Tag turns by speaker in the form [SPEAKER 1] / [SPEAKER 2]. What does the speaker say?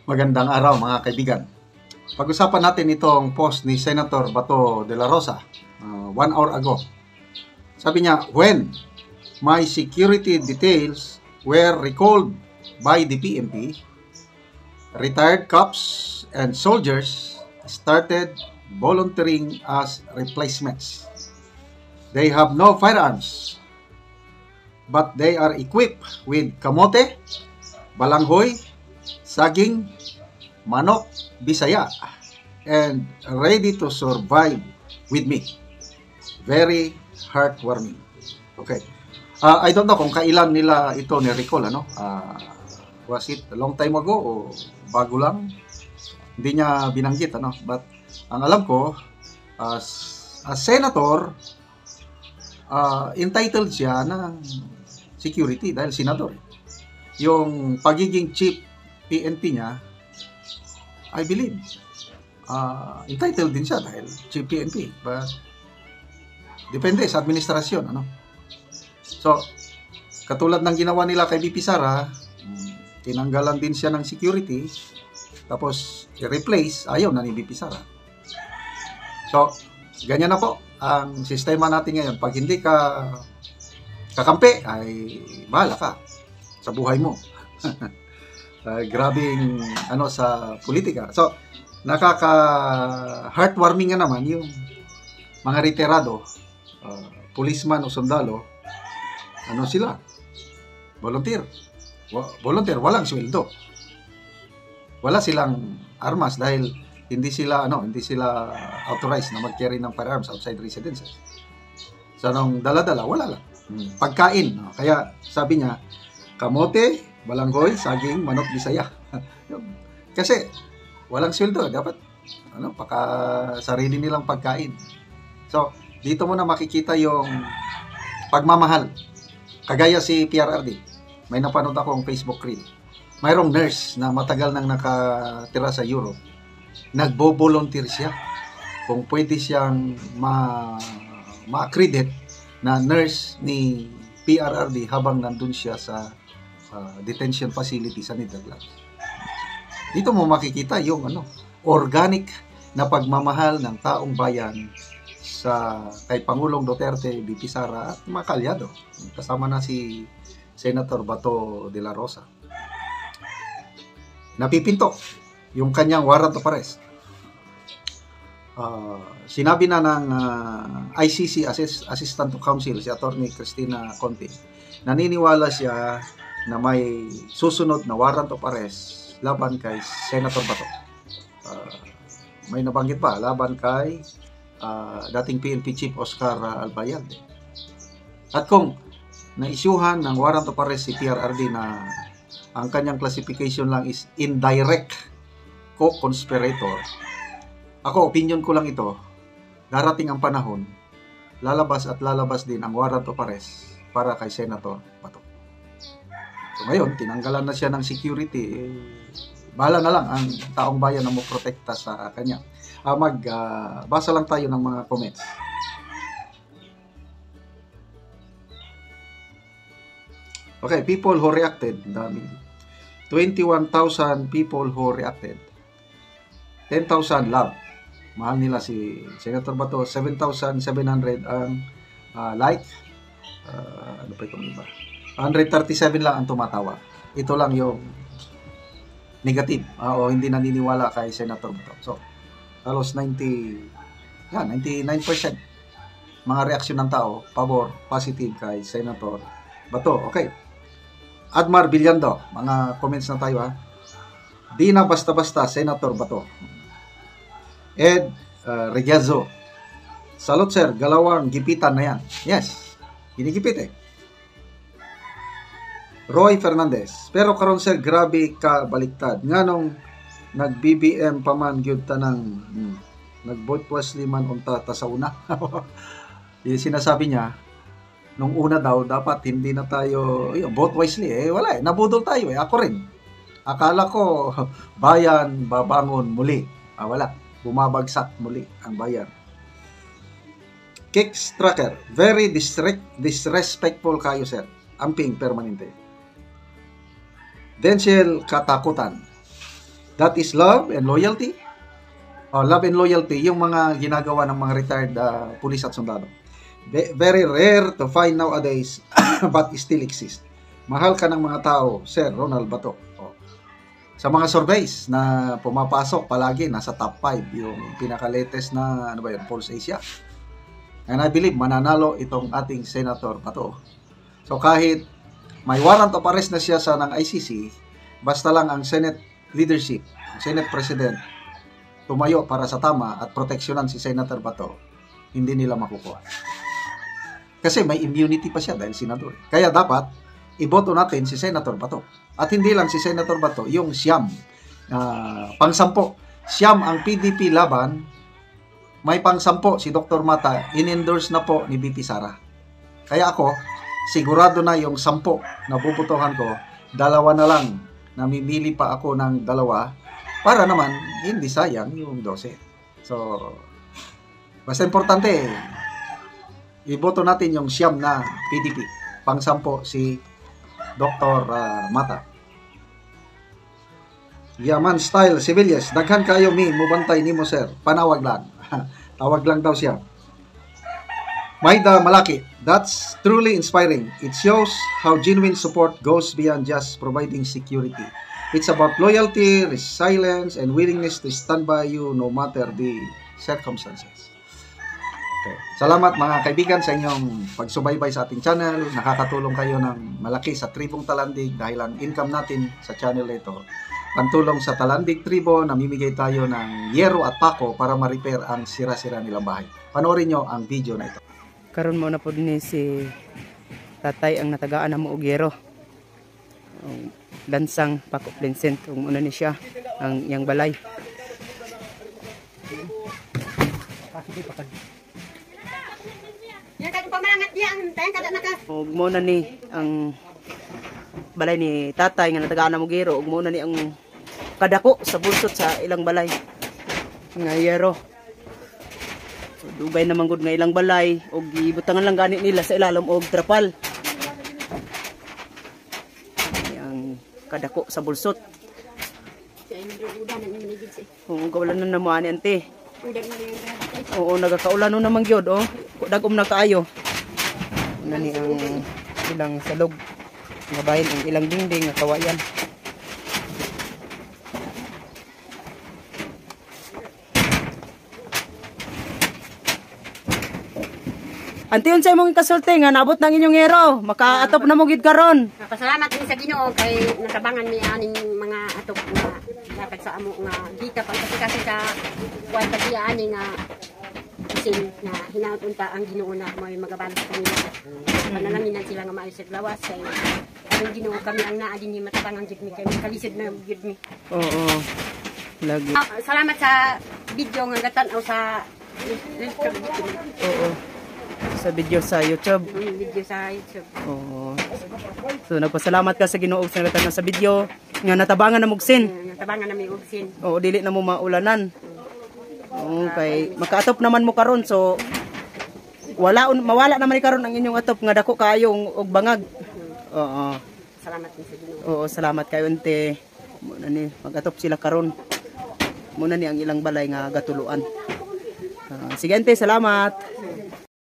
[SPEAKER 1] Magandang araw mga kaibigan. Pag-usapan natin itong post ni Senator Bato de la Rosa 1 hour ago. Sabi niya, when my security details were recalled by the PNP, retired cops and soldiers started volunteering as replacements. They have no firearms, but they are equipped with kamote, balanghoy, saging, manok, bisaya, and ready to survive with me. Very heartwarming. Okay. I don't know kung kailan nila ito ni-recall, ano? Was it a long time ago o bago lang? Hindi niya binanggit, ano? But ang alam ko, as a senator, entitled siya ng security dahil senador. Yung pagiging chief PNP niya, I believe, entitled din siya dahil chief PNP. But, depende sa administrasyon, ano? So, katulad ng ginawa nila kay VP Sara, tinanggalan din siya ng security, tapos i-replace, ayaw na ni VP Sara. So, ganyan na po ang sistema natin ngayon. Pag hindi ka kakampi, ay bahala ka sa buhay mo. Grabing ano sa politika. So, nakaka-heartwarming nga naman yung mga retirado, policeman o sundalo, ano sila? Volunteer. Volunteer, walang sweldo. Wala silang armas dahil hindi sila authorized na mag-carry ng firearms outside residences. So, nung dala-dala, wala lang. Pagkain. No? Kaya sabi niya, kamote, balanghoy, saging, manok, bisaya. Kasi walang sweldo, dapat sarili nilang pagkain. So, dito mo na makikita yung pagmamahal. Kagaya si PRRD. May napanood akong Facebook reel. Mayroong nurse na matagal nang nakatira sa Europe. Nagbo-volunteer siya. Kung pwede siyang ma-accredit na nurse ni PRRD habang nandun siya sa detention facility sa Netherlands. Dito mo makikita yung organic na pagmamahal ng taong bayan sa kay Pangulong Duterte, VP Sara at mga kalyado. Kasama na si Senator Bato de la Rosa. Napipinto yung kanyang warrant of arrest. Sinabi na ng ICC Assistant to Counsel si Attorney Cristina Conte, naniniwala siya na may susunod na warrant of arrest laban kay Senator Bato. May nabanggit pa, laban kay dating PNP Chief Oscar Albayalde. At kung naisyuhan ng warrant of arrest si PRRD na ang kanyang classification lang is indirect co-conspirator, ako, opinion ko lang ito, darating ang panahon, lalabas din ang warrant of arrest para kay Senator Bato. So ngayon, tinanggalan na siya ng security. Bahala na lang ang taong bayan na mo protekta sa kanya. Basa lang tayo ng mga comments. Okay, people who reacted. Dami. 21,000 people who reacted. 10,000 love. Mahal nila si Senator Bato. 7,700 ang like. Ano pa itong iba? 137 lang ang tumatawa. Ito lang yung negative o hindi naniniwala kay Senator Bato. So, halos 99% mga reaksyon ng tao, pabor, positive kay Senator Bato. Okay. Admar Villando, mga comments na tayo ha. Di na basta-basta Senator Bato. Ed Regiazo, salot sir, galawang gipitan na yan. Yes, ginigipit eh. Roy Fernandez, pero karon sir, grabe ka baliktad. Nga nung nag-BBM paman gyud tanang nag-vote wisely man unta ta sa una. Yung sinasabi niya, nung una daw, dapat hindi na tayo vote wisely. Wala eh, nabudol tayo eh. Ako rin. Akala ko, bayan babangon muli. Wala, bumabagsak muli ang bayan. Kicks Tracker, very disrespectful kayo sir. Amping permanente. Denzel Katakutan, That is love and loyalty. Love and loyalty, yung mga ginagawa ng mga retired police at sundalo. Very rare to find nowadays, but still exist. Mahal ka ng mga tao, Sir Ronald Bato. Sa mga surveys na pumapasok, palagi nasa top 5 yung pinaka-latest na Pulse Asia. And I believe mananalo itong ating Senator Bato. So kahit may warrant of arrest na siya sa ng ICC, basta lang ang Senate leadership, ang Senate President, tumayo para sa tama at proteksyonan si Senator Bato, hindi nila makukuha. Kasi may immunity pa siya dahil senador. Kaya dapat, iboto natin si Senator Bato. At hindi lang si Senator Bato, yung siyam, pang-sampo. Siyam ang PDP laban, may pang-sampo si Dr. Mata, in-endorse na po ni BP Sara. Kaya ako, sigurado na yung 10 na bubutuhan ko, 2 na lang, namimili pa ako ng 2, para naman, hindi sayang yung 12. So, basta importante, iboto natin yung siyam na PDP. Pang-10 si Dr. Mata. Yaman style, Sevillas. Daghan kayo mubantay ni mo, sir. Panawag lang. Tawag lang daw siya. Maida Malaki. That's truly inspiring. It shows how genuine support goes beyond just providing security. It's about loyalty, resilience, and willingness to stand by you no matter the circumstances. Okay. Salamat mga kaibigan sa inyong pagsubaybay sa ating channel. Nakakatulong kayo ng malaki sa Tribong Talandig dahil ang income natin sa channel ito. Pantulong sa Talandig Tribo, namimigay tayo ng yero at pako para ma-repair ang sira-sira nilang bahay. Panoorin nyo ang video na ito.
[SPEAKER 2] Karon mo na po din si tatay ang natagaan na mo og yero. Lansang Paco Vincent, una ni siya ang yang balay. Ug mo na ni ang balay ni tatay nga natagaan na mo gero, ug mo na ni ang kadako sa bulsot sa ilang balay nga yero. So, dugay naman gud nga ilang balay ug gibutangan lang gani nila sa ilalom og trapal. Yang kadako sa bulsot. Oo, kawalan na naman ani ante. Oo, nagakaulan no naman gyud oh. Dagom na kaayo. Nani ang ilang salog nga bahin ang ilang dingding nga kawayan. Ante unsay mong ikasulti nga naabot ng inyong hero, makaatop na mo gid karon.
[SPEAKER 3] Pasalamat din sa Ginoo kay natabangan mi aning mga atop nga dapat sa amo nga dita pang kasi sa kuan pati ani nga isin na hinaut unta ang Ginoo na may magabalos kanila. Panalangin sila nga maayo sa lawas kay ang Ginoo kami ang naa din ni matabangan gid mi kay kalisod na gid mi.
[SPEAKER 2] Oo. Lagi.
[SPEAKER 3] Salamat sa video nga gatan-aw sa
[SPEAKER 2] Oo. Sa video sa YouTube.
[SPEAKER 3] Video sa YouTube.
[SPEAKER 2] Oo. So nagpasalamat ka sa Ginoo sa nagtana sa video nga natabangan na mugsin.
[SPEAKER 3] Natabangan na mi ugsin.
[SPEAKER 2] Oo, dili na mo maulanan. Oo, kay makaatop naman mo karon so mawala naman karon ang inyong atop nga dako kaayo og bangag. Oo.
[SPEAKER 3] Salamat din sa Ginoo.
[SPEAKER 2] Oo, salamat kayo ante. Muna ni magatop sila karon. Muna ni ang ilang balay nga gatuluan. Sige ante, salamat.